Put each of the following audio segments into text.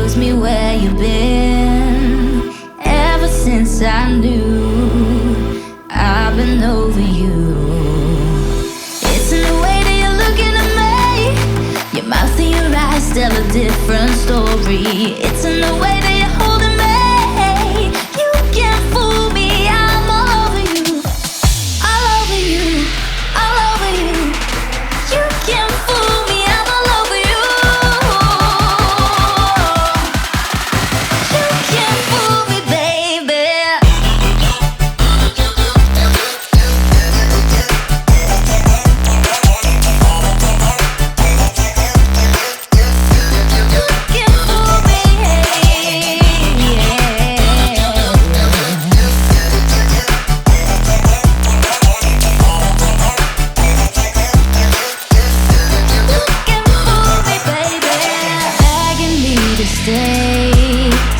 shows me where you've been. Ever since I knew I've been over you. It's in the way that you're looking at me. Your mouth and your eyes tell a different story. It's in the way that you're holding me. You can't fool me. I'm all over you. All over you. All over you. You can't fool me. I'm all over you. You can't fool me, baby.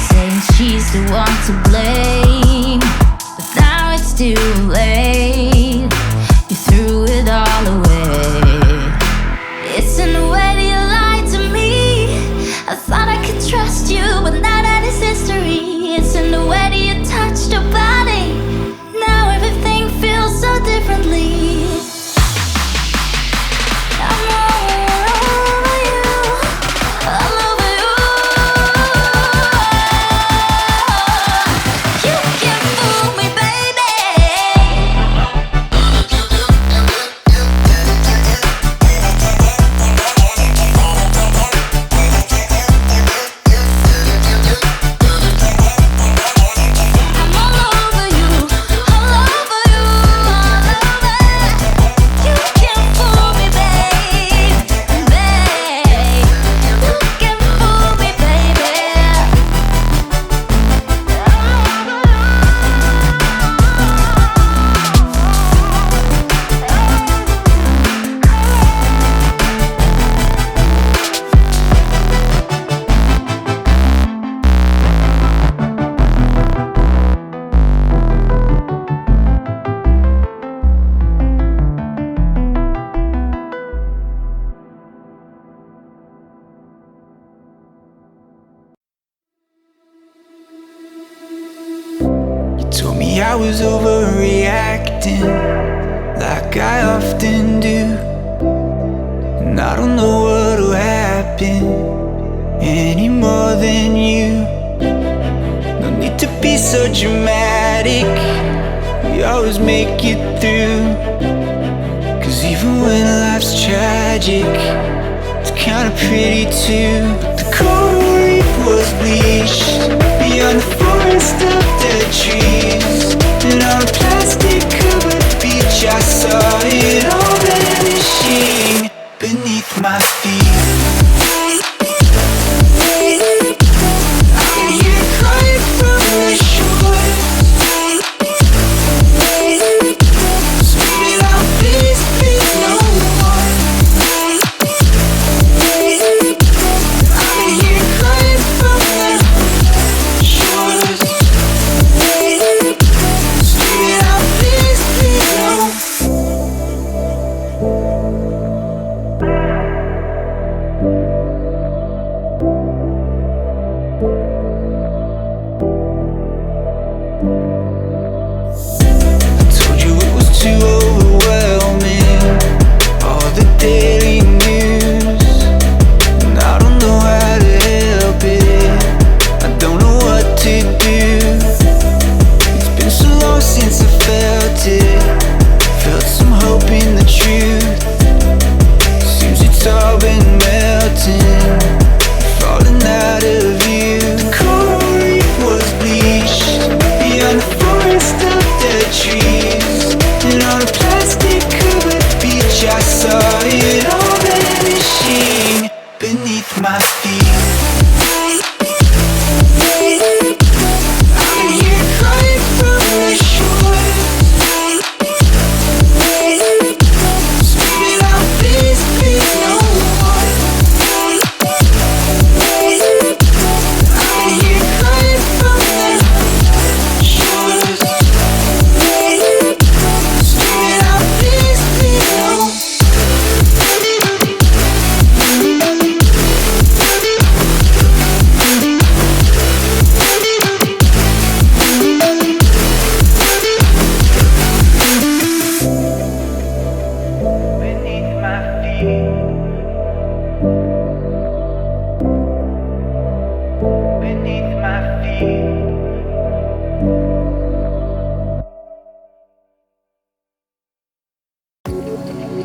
Saying she's the one to blame, but now it's too late. You threw it all away. It's in the way that you lied to me. I thought I could trust you, but now that is history. It's in the way that you touched your body. Now everything feels so differently. I'm all over you, all over you. You can't fool me, baby. I'm all over you, all over you, all over. You can't fool me, babe, babe. You can't fool me, baby. You told me I was overreacting, like I often do. And I don't know what'll happen any more than you. No need to be so dramatic, we always make it through. Cause even when life's tragic, it's kinda pretty too. The coral reef was bleached beyond the forest of dead trees, and on a plastic covered beach I saw it all vanishing beneath my feet. I can hear it crying from the shore, screaming out, please, please, no more. I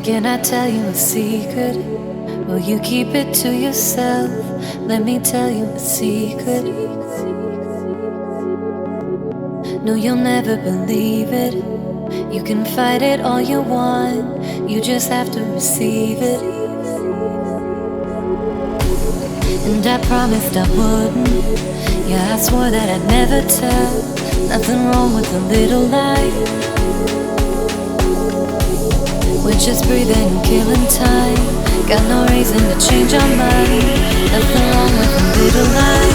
Can I tell you a secret? Will you keep it to yourself? Let me tell you a secret. No, you'll never believe it. You can fight it all you want, you just have to receive it. And I promised I wouldn't. Yeah, I swore that I'd never tell. Nothing wrong with a little lie. We're just breathing and killing time. Got no reason to change our mind. Nothing wrong with a little lie.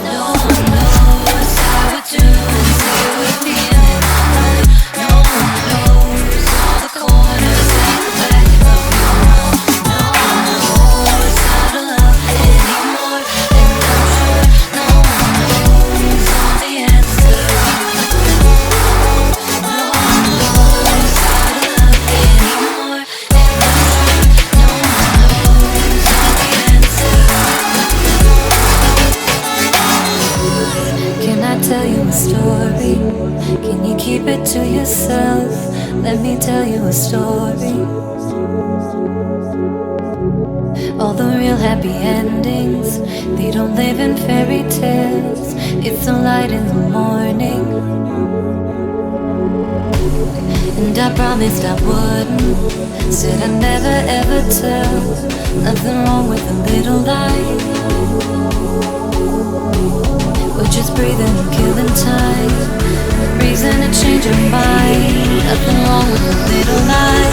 No one knows how we do and say we're feeling right. No one knows all the corners and the back of your world. No one knows how to love anymore, and I'm sure no one knows all the answers. No one knows how to love anymore, and I'm sure no one knows all the answers. Can I tell you a story? Can you keep it to yourself? Let me tell you a story. All the real happy endings, they don't live in fairy tales. It's the light in the morning. And I promised I wouldn't. Said I'd never ever tell. Nothing wrong with a little lie. We're just breathing and killing time. Reason to change our mind. Nothing wrong with a little lie.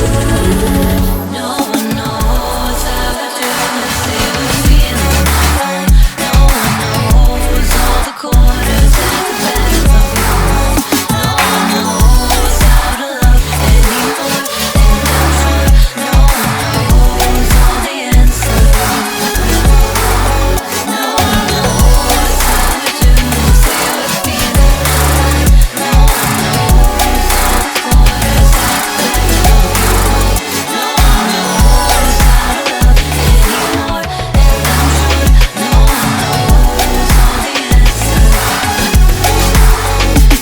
No one knows how to do and say we're feeling fine. No one knows all the corners and the backs of your world. No one knows how to love anymore, and I'm sure no one knows all the answers. No one knows how to do and say we're feeling fine. No one knows all the corners and the backs of your world. No one knows how to love anymore, and I'm sure no one knows all the answers.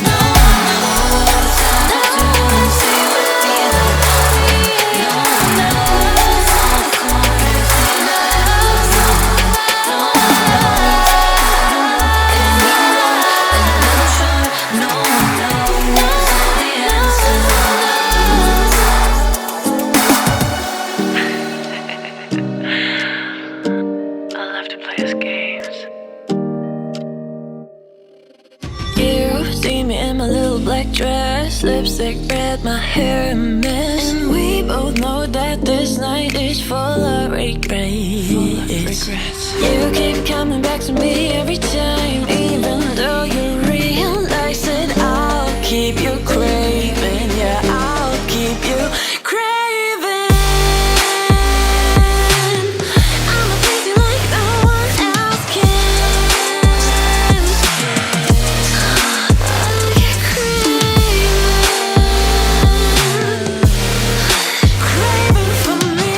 No one knows how to do and say we're feeling fine. No one knows all the corners and the backs of your world. No one knows how to love anymore, and I'm sure no one knows all the answers. I love to play his games. You see me in my little black dress, lipstick red, my hair a mess. And we both know that this night is full of regrets. You keep coming back to me every time, even though you realize that I'll keep you craving. Yeah, I'll keep you craving. I'm a please you like no one else can. I get craving for me.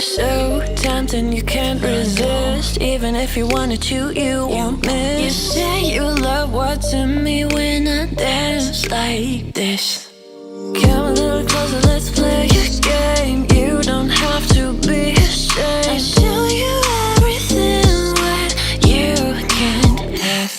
So tempting, you can't resist. Even if you wanted to, you won't miss. You say you love what's in me when I dance like this. Come a little closer, let's play a game. You don't have to be ashamed. I'll show you everything what you can't have.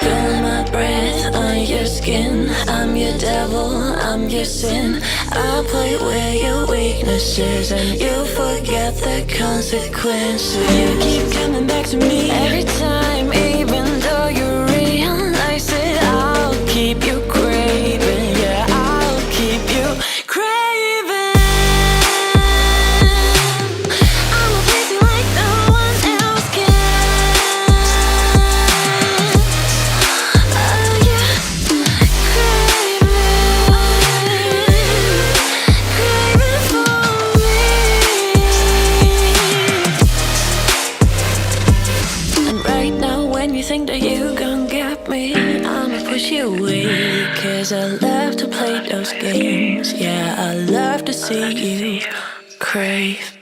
Feeling my breath on your skin. I'm your devil, I'm your sin. I play with your weaknesses and you forget the consequences. You keep coming back to me every time, even though you realize that I'll keep you craving. Yeah, I'll keep you craving. I'm a please you like no one else can. Oh yeah, craving for me. And right now when you think that you gon' get me, I'ma push you away. Cause I love to play those games. Yeah, I love to see you crave.